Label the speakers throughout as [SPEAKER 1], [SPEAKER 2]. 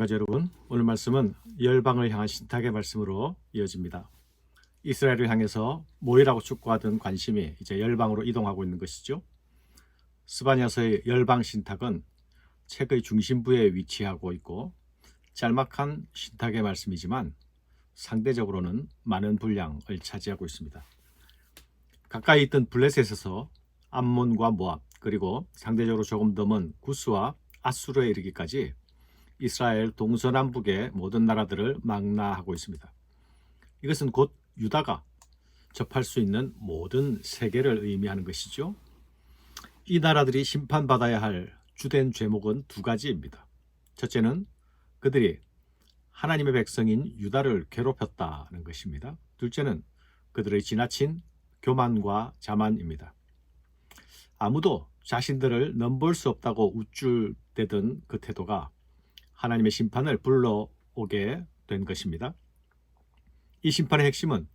[SPEAKER 1] 시청자 여러분, 오늘 말씀은 열방을 향한 신탁의 말씀으로 이어집니다. 이스라엘을 향해서 모이라고 촉구하던 관심이 이제 열방으로 이동하고 있는 것이죠. 스바냐서의 열방 신탁은 책의 중심부에 위치하고 있고 짤막한 신탁의 말씀이지만 상대적으로는 많은 분량을 차지하고 있습니다. 가까이 있던 블레셋에서 암몬과 모압, 그리고 상대적으로 조금 더 먼 구스와 아수르에 이르기까지 이스라엘 동서남북의 모든 나라들을 망라하고 있습니다. 이것은 곧 유다가 접할 수 있는 모든 세계를 의미하는 것이죠. 이 나라들이 심판받아야 할 주된 죄목은 두 가지입니다. 첫째는 그들이 하나님의 백성인 유다를 괴롭혔다는 것입니다. 둘째는 그들의 지나친 교만과 자만입니다. 아무도 자신들을 넘볼 수 없다고 우쭐대던 그 태도가 하나님의 심판을 불러오게 된 것입니다. 이 심판의 핵심은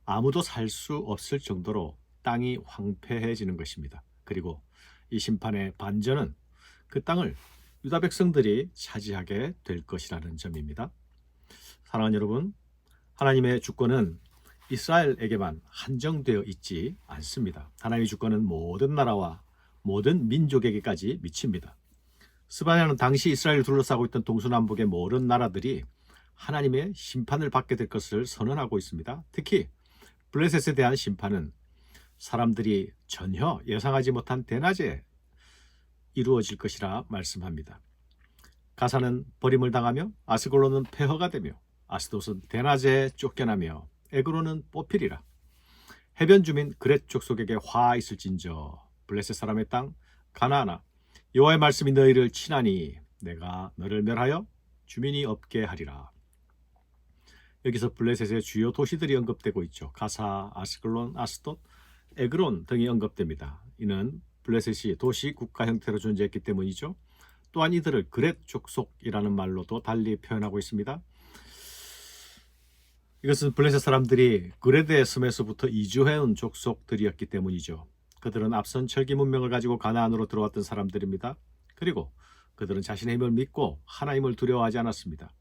[SPEAKER 1] 아무도 살 수 없을 정도로 땅이 황폐해지는 것입니다. 그리고 이 심판의 반전은 그 땅을 유다 백성들이 차지하게 될 것이라는 점입니다. 사랑하는 여러분, 하나님의 주권은 이스라엘에게만 한정되어 있지 않습니다. 하나님의 주권은 모든 나라와 모든 민족에게까지 미칩니다. 스바냐는 당시 이스라엘을 둘러싸고 있던 동서남북의 모든 나라들이 하나님의 심판을 받게 될 것을 선언하고 있습니다. 특히 블레셋에 대한 심판은 사람들이 전혀 예상하지 못한 대낮에 이루어질 것이라 말씀합니다. 가사는 버림을 당하며 아스글론은 폐허가 되며 아스돗은 대낮에 쫓겨나며 에그론은 뽑히리라. 해변 주민 그렛 족속에게 화 있을진저 블레셋 사람의 땅 가나안아, 여호와의 말씀이 너희를 치나니 내가 너를 멸하여 주민이 없게 하리라. 여기서 블레셋의 주요 도시들이 언급되고 있죠. 가사, 아스글론, 아스돗, 에그론 등이 언급됩니다. 이는 블레셋이 도시 국가 형태로 존재했기 때문이죠. 또한 이들을 그렛 족속이라는 말로도 달리 표현하고 있습니다. 이것은 블레셋 사람들이 그레드의 섬에서부터 이주해온 족속들이었기 때문이죠. 그들은 앞선 철기 문명을 가지고 가나안으로 들어왔던 사람들입니다. 그리고 그들은 자신의 힘을 믿고 하나님을 두려워하지 않았습니다.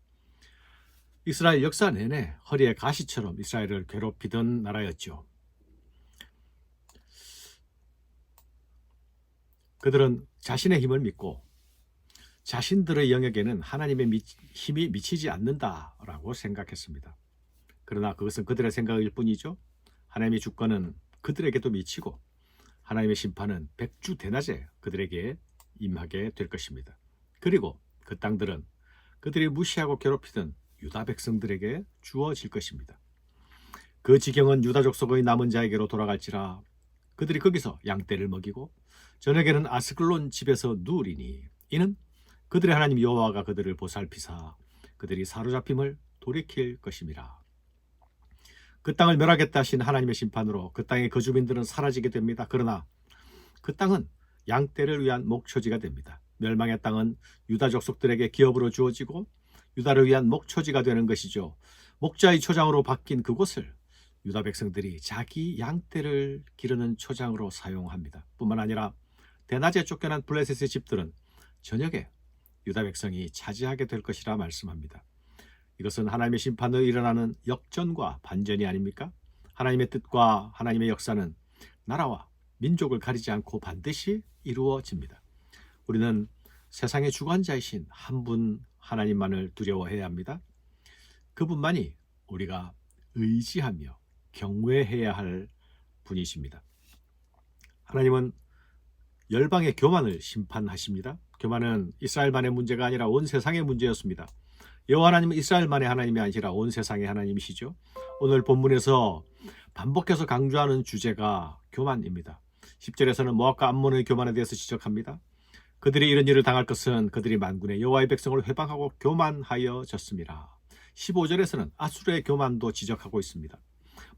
[SPEAKER 1] 이스라엘 역사 내내 허리에 가시처럼 이스라엘을 괴롭히던 나라였죠. 그들은 자신의 힘을 믿고 자신들의 영역에는 하나님의 힘이 미치지 않는다라고 생각했습니다. 그러나 그것은 그들의 생각일 뿐이죠. 하나님의 주권은 그들에게도 미치고 하나님의 심판은 백주대낮에 그들에게 임하게 될 것입니다. 그리고 그 땅들은 그들이 무시하고 괴롭히던 유다 백성들에게 주어질 것입니다. 그 지경은 유다 족속의 남은 자에게로 돌아갈지라. 그들이 거기서 양떼를 먹이고 저녁에는 아스글론 집에서 누우리니 이는 그들의 하나님 여호와가 그들을 보살피사 그들이 사로잡힘을 돌이킬 것임이라. 그 땅을 멸하겠다 하신 하나님의 심판으로 그 땅의 거주민들은 사라지게 됩니다. 그러나 그 땅은 양떼를 위한 목초지가 됩니다. 멸망의 땅은 유다 족속들에게 기업으로 주어지고 유다를 위한 목초지가 되는 것이죠. 목자의 초장으로 바뀐 그곳을 유다 백성들이 자기 양떼를 기르는 초장으로 사용합니다. 뿐만 아니라 대낮에 쫓겨난 블레셋의 집들은 저녁에 유다 백성이 차지하게 될 것이라 말씀합니다. 이것은 하나님의 심판으로 일어나는 역전과 반전이 아닙니까? 하나님의 뜻과 하나님의 역사는 나라와 민족을 가리지 않고 반드시 이루어집니다. 우리는 세상의 주관자이신 한 분 하나님만을 두려워해야 합니다. 그분만이 우리가 의지하며 경외해야 할 분이십니다. 하나님은 열방의 교만을 심판하십니다. 교만은 이스라엘만의 문제가 아니라 온 세상의 문제였습니다. 여호와 하나님은 이스라엘만의 하나님이 아니라 온 세상의 하나님이시죠. 오늘 본문에서 반복해서 강조하는 주제가 교만입니다. 10절에서는 모압과 암몬의 교만에 대해서 지적합니다. 그들이 이런 일을 당할 것은 그들이 만군의 여호와의 백성을 회방하고 교만하여졌습니다. 15절에서는 아수르의 교만도 지적하고 있습니다.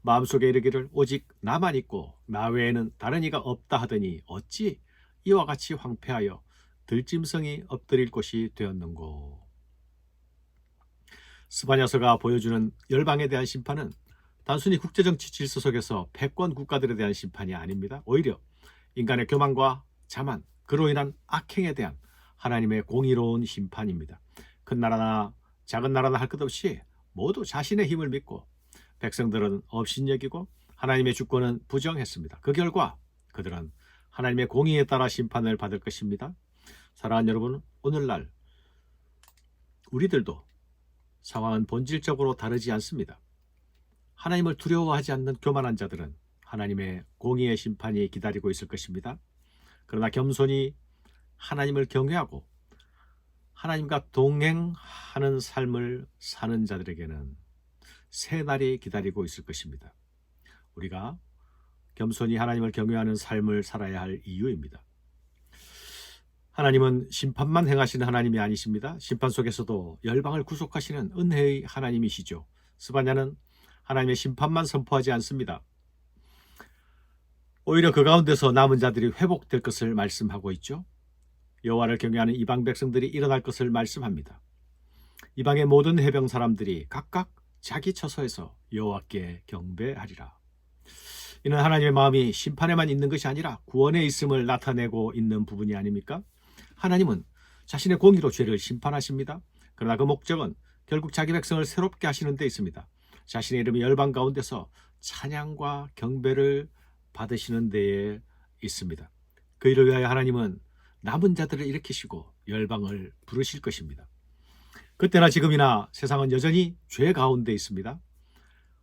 [SPEAKER 1] 마음속에 이르기를 오직 나만 있고 나 외에는 다른 이가 없다 하더니 어찌 이와 같이 황폐하여 들짐승이 엎드릴 곳이 되었는고. 스바냐서가 보여주는 열방에 대한 심판은 단순히 국제정치 질서 속에서 패권 국가들에 대한 심판이 아닙니다. 오히려 인간의 교만과 자만, 그로 인한 악행에 대한 하나님의 공의로운 심판입니다. 큰 나라나 작은 나라나 할 것 없이 모두 자신의 힘을 믿고 백성들은 업신여기고 하나님의 주권은 부정했습니다. 그 결과 그들은 하나님의 공의에 따라 심판을 받을 것입니다. 사랑하는 여러분, 오늘날 우리들도 상황은 본질적으로 다르지 않습니다. 하나님을 두려워하지 않는 교만한 자들은 하나님의 공의의 심판이 기다리고 있을 것입니다. 그러나 겸손히 하나님을 경외하고 하나님과 동행하는 삶을 사는 자들에게는 새 날이 기다리고 있을 것입니다. 우리가 겸손히 하나님을 경외하는 삶을 살아야 할 이유입니다. 하나님은 심판만 행하시는 하나님이 아니십니다. 심판 속에서도 열방을 구속하시는 은혜의 하나님이시죠. 스바냐는 하나님의 심판만 선포하지 않습니다. 오히려 그 가운데서 남은 자들이 회복될 것을 말씀하고 있죠. 여호와를 경외하는 이방 백성들이 일어날 것을 말씀합니다. 이방의 모든 해병 사람들이 각각 자기 처소에서 여호와께 경배하리라. 이는 하나님의 마음이 심판에만 있는 것이 아니라 구원에 있음을 나타내고 있는 부분이 아닙니까? 하나님은 자신의 공의로 죄를 심판하십니다. 그러나 그 목적은 결국 자기 백성을 새롭게 하시는 데 있습니다. 자신의 이름이 열방 가운데서 찬양과 경배를 받으시는 데에 있습니다. 그 일을 위하여 하나님은 남은 자들을 일으키시고 열방을 부르실 것입니다. 그때나 지금이나 세상은 여전히 죄 가운데 있습니다.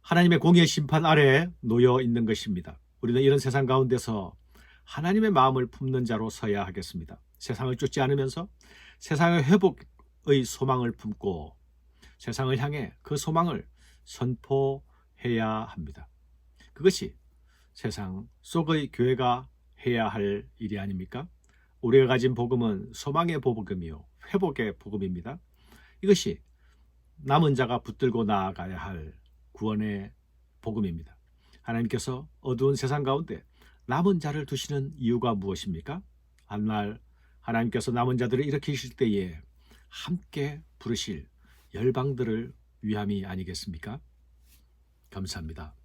[SPEAKER 1] 하나님의 공의의 심판 아래에 놓여 있는 것입니다. 우리는 이런 세상 가운데서 하나님의 마음을 품는 자로 서야 하겠습니다. 세상을 쫓지 않으면서 세상의 회복의 소망을 품고 세상을 향해 그 소망을 선포해야 합니다. 그것이 세상 속의 교회가 해야 할 일이 아닙니까? 우리가 가진 복음은 소망의 복음이요 회복의 복음입니다. 이것이 남은 자가 붙들고 나아가야 할 구원의 복음입니다. 하나님께서 어두운 세상 가운데 남은 자를 두시는 이유가 무엇입니까? 한날 하나님께서 남은 자들을 일으키실 때에 함께 부르실 열방들을 위함이 아니겠습니까? 감사합니다.